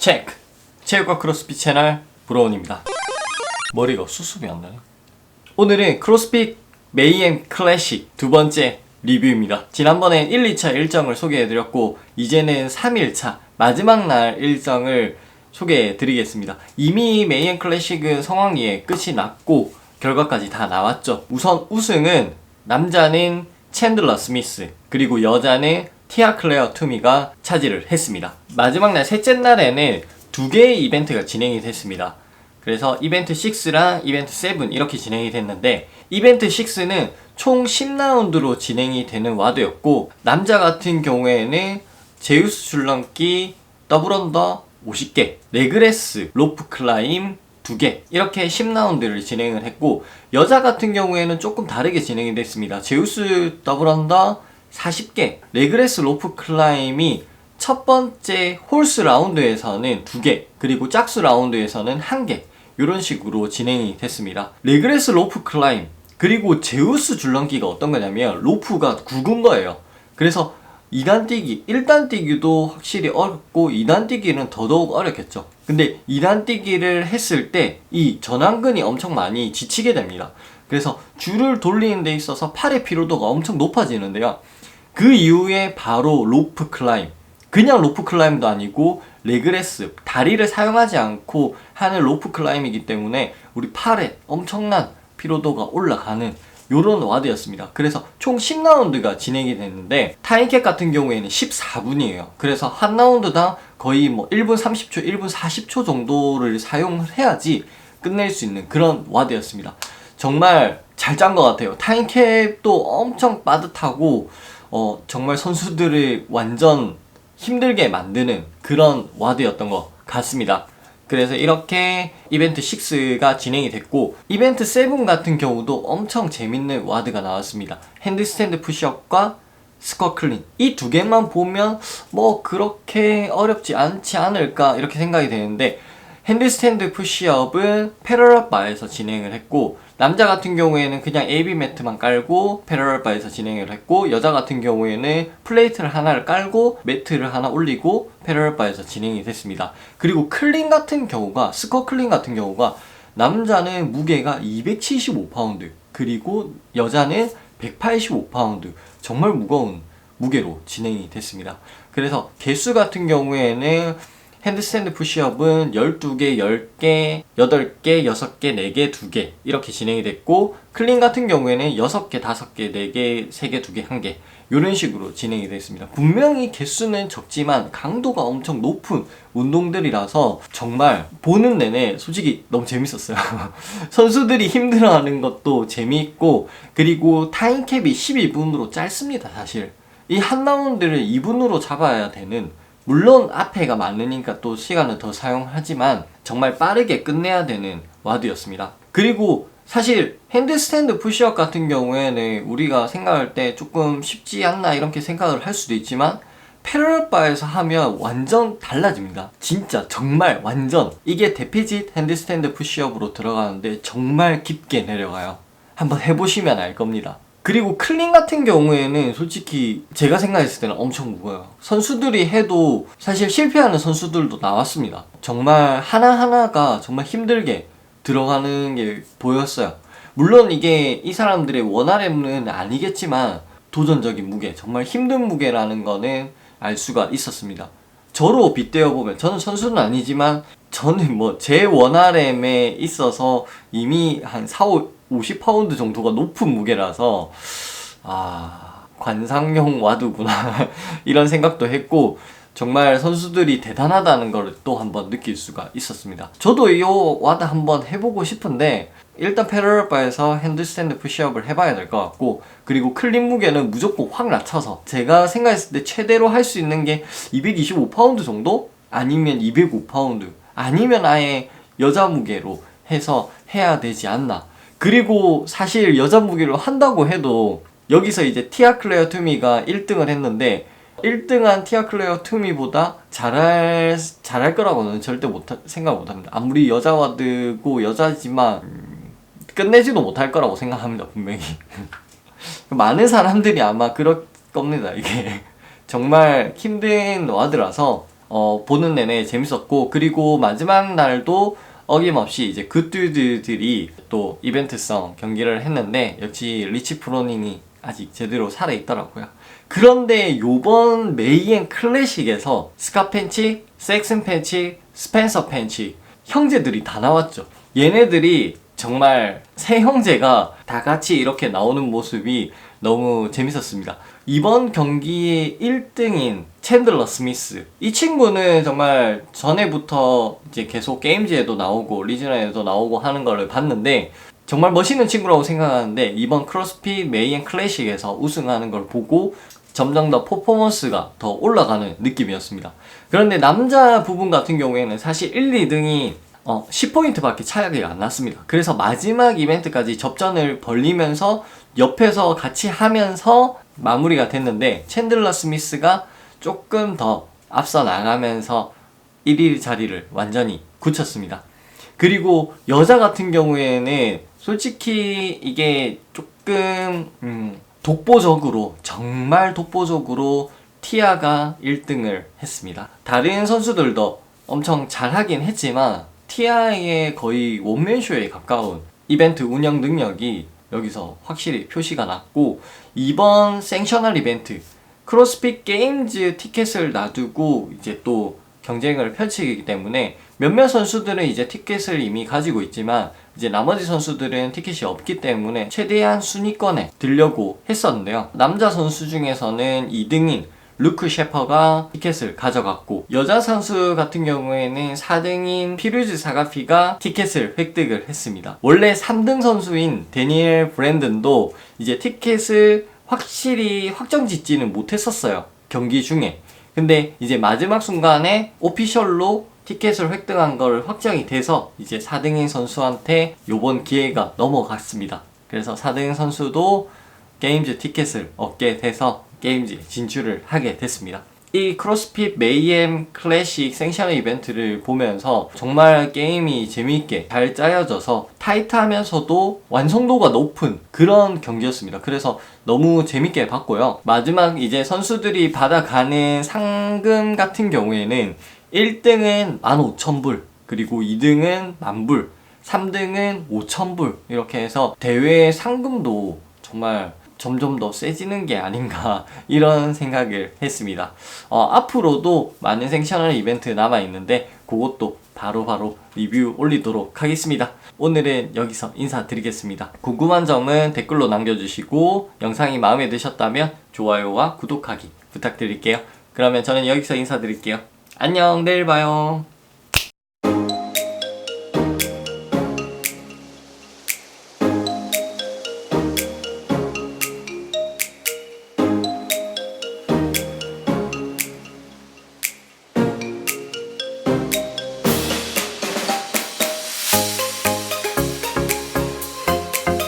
체크! 체육과 크로스핏 채널 브로운입니다. 머리가 수습이 안 나네. 오늘은 크로스핏 메이엠 클래식 두 번째 리뷰입니다. 지난번엔 1, 2차 일정을 소개해드렸고 이제는 3일차 마지막 날 일정을 소개해드리겠습니다. 이미 메이엠 클래식은 성황리에 끝이 났고 결과까지 다 나왔죠. 우선 우승은 남자는 챈들러 스미스 그리고 여자는 티아 클레어 투미가 차지를 했습니다. 마지막 날 셋째 날에는 두 개의 이벤트가 진행이 됐습니다. 그래서 이벤트 6랑 이벤트 7 이렇게 진행이 됐는데 이벤트 6는 총 10라운드로 진행이 되는 와드였고 남자 같은 경우에는 제우스 줄넘기 더블 언더 50개, 레그레스 로프 클라임 2개 이렇게 10라운드를 진행을 했고 여자 같은 경우에는 조금 다르게 진행이 됐습니다. 제우스 더블 언더 40개, 레그레스 로프 클라임이 첫 번째 홀스 라운드에서는 2개, 그리고 짝수 라운드에서는 1개 이런 식으로 진행이 됐습니다. 레그레스 로프 클라임 그리고 제우스 줄넘기가 어떤 거냐면 로프가 굵은 거예요. 그래서 2단 뛰기, 1단 뛰기도 확실히 어렵고 2단 뛰기는 더더욱 어렵겠죠. 근데 2단 뛰기를 했을 때 이 전완근이 엄청 많이 지치게 됩니다. 그래서 줄을 돌리는 데 있어서 팔의 피로도가 엄청 높아지는데요. 그 이후에 바로 로프 클라임, 그냥 로프 클라임도 아니고 레그레스, 다리를 사용하지 않고 하는 로프 클라임이기 때문에 우리 팔에 엄청난 피로도가 올라가는 요런 와드였습니다. 그래서 총 10라운드가 진행이 됐는데 타임캡 같은 경우에는 14분이에요. 그래서 한 라운드당 거의 뭐 1분 30초, 1분 40초 정도를 사용을 해야지 끝낼 수 있는 그런 와드였습니다. 정말 잘 짠 것 같아요. 타임캡도 엄청 빠듯하고 정말 선수들을 완전 힘들게 만드는 그런 와드였던 것 같습니다. 그래서 이렇게 이벤트 6가 진행이 됐고 이벤트 7 같은 경우도 엄청 재밌는 와드가 나왔습니다. 핸드스탠드 푸시업과 스쿼트 클린 이 두 개만 보면 뭐 그렇게 어렵지 않지 않을까 이렇게 생각이 되는데 핸드스탠드 푸시업은 패러럴 바에서 진행을 했고 남자 같은 경우에는 그냥 AB 매트만 깔고 패러럴 바에서 진행을 했고 여자 같은 경우에는 플레이트를 하나를 깔고 매트를 하나 올리고 패러럴 바에서 진행이 됐습니다. 그리고 클린 같은 경우가 스쿼트 클린 같은 경우가 남자는 무게가 275파운드 그리고 여자는 185파운드 정말 무거운 무게로 진행이 됐습니다. 그래서 개수 같은 경우에는 핸드스탠드 푸시업은 12개, 10개, 8개, 6개, 4개, 2개 이렇게 진행이 됐고 클린 같은 경우에는 6개, 5개, 4개, 3개, 2개, 1개 이런 식으로 진행이 됐습니다. 분명히 개수는 적지만 강도가 엄청 높은 운동들이라서 정말 보는 내내 솔직히 너무 재밌었어요. 선수들이 힘들어하는 것도 재미있고 그리고 타임캡이 12분으로 짧습니다. 사실 이 한 라운드를 2분으로 잡아야 되는 물론 앞에가 많으니까 또 시간을 더 사용하지만 정말 빠르게 끝내야 되는 와드였습니다. 그리고 사실 핸드스탠드 푸시업 같은 경우에는 우리가 생각할 때 조금 쉽지 않나 이렇게 생각을 할 수도 있지만 패러럴 바에서 하면 완전 달라집니다. 진짜 정말 완전 이게 데피짓 핸드스탠드 푸시업으로 들어가는데 정말 깊게 내려가요. 한번 해보시면 알 겁니다. 그리고 클린 같은 경우에는 솔직히 제가 생각했을 때는 엄청 무거워요. 선수들이 해도 사실 실패하는 선수들도 나왔습니다. 정말 하나하나가 정말 힘들게 들어가는 게 보였어요. 물론 이게 이 사람들의 원RM은 아니겠지만 도전적인 무게, 정말 힘든 무게라는 거는 알 수가 있었습니다. 저로 빗대어 보면 저는 선수는 아니지만 저는 뭐 제 원RM에 있어서 이미 한 50파운드 정도가 높은 무게라서 관상용 와드구나 이런 생각도 했고 정말 선수들이 대단하다는 걸 또 한번 느낄 수가 있었습니다. 저도 이 와드 한번 해보고 싶은데 일단 패러럴 바에서 핸드스탠드 푸시업을 해봐야 될 것 같고 그리고 클린 무게는 무조건 확 낮춰서 제가 생각했을 때 최대로 할 수 있는 게 225파운드 정도? 아니면 205파운드 아니면 아예 여자 무게로 해서 해야 되지 않나. 그리고 사실 여자 무게로 한다고 해도 여기서 이제 티아 클레어 투미가 1등을 했는데 1등한 티아 클레어 투미보다 잘할 거라고는 절대 생각 못합니다. 아무리 여자 와드고 여자지만 끝내지도 못할 거라고 생각합니다. 분명히 많은 사람들이 아마 그럴 겁니다. 이게 정말 힘든 와드라서 보는 내내 재밌었고, 그리고 마지막 날도 어김없이 이제 굿듀드들이 또 이벤트성 경기를 했는데 역시 리치 프로닝이 아직 제대로 살아있더라고요. 그런데 요번 메이앤 클래식에서 스카 팬치, 섹슨 팬치, 스펜서 팬치 형제들이 다 나왔죠. 얘네들이 정말 세 형제가 다 같이 이렇게 나오는 모습이 너무 재밌었습니다. 이번 경기의 1등인 챈들러 스미스, 이 친구는 정말 전에부터 이제 계속 게임즈에도 나오고 리즈널에도 나오고 하는 걸 봤는데 정말 멋있는 친구라고 생각하는데 이번 크로스핏 메이앤 클래식에서 우승하는 걸 보고 점점 더 퍼포먼스가 더 올라가는 느낌이었습니다. 그런데 남자 부분 같은 경우에는 사실 1, 2등이 10포인트밖에 차이가 안 났습니다. 그래서 마지막 이벤트까지 접전을 벌리면서 옆에서 같이 하면서 마무리가 됐는데 챈들러 스미스가 조금 더 앞서 나가면서 1위 자리를 완전히 굳혔습니다. 그리고 여자 같은 경우에는 솔직히 이게 조금 독보적으로, 정말 독보적으로 티아가 1등을 했습니다. 다른 선수들도 엄청 잘하긴 했지만 티아의 거의 원맨쇼에 가까운 이벤트 운영 능력이 여기서 확실히 표시가 났고, 이번 생셔널 이벤트 크로스핏 게임즈 티켓을 놔두고 이제 또 경쟁을 펼치기 때문에 몇몇 선수들은 이제 티켓을 이미 가지고 있지만 이제 나머지 선수들은 티켓이 없기 때문에 최대한 순위권에 들려고 했었는데요. 남자 선수 중에서는 2등인 루크 셰퍼가 티켓을 가져갔고, 여자 선수 같은 경우에는 4등인 피루즈 사가피가 티켓을 획득을 했습니다. 원래 3등 선수인 데니엘 브랜든도 이제 티켓을 확실히 확정 짓지는 못했었어요, 경기 중에. 근데 이제 마지막 순간에 오피셜로 티켓을 획득한 걸 확정이 돼서 이제 4등인 선수한테 요번 기회가 넘어갔습니다. 그래서 4등 선수도 게임즈 티켓을 얻게 돼서 게임즈 진출을 하게 됐습니다. 이 크로스핏 메이엠 클래식 생셔널 이벤트를 보면서 정말 게임이 재미있게 잘 짜여져서 타이트하면서도 완성도가 높은 그런 경기였습니다. 그래서 너무 재밌게 봤고요. 마지막 이제 선수들이 받아가는 상금 같은 경우에는 1등은 15,000불, 그리고 2등은 10,000불, 3등은 5,000불, 이렇게 해서 대회 상금도 정말 점점 더 세지는 게 아닌가 이런 생각을 했습니다. 앞으로도 많은 생셔널 이벤트 남아있는데 그것도 바로바로 리뷰 올리도록 하겠습니다. 오늘은 여기서 인사드리겠습니다. 궁금한 점은 댓글로 남겨주시고 영상이 마음에 드셨다면 좋아요와 구독하기 부탁드릴게요. 그러면 저는 여기서 인사드릴게요. 안녕, 내일 봐요.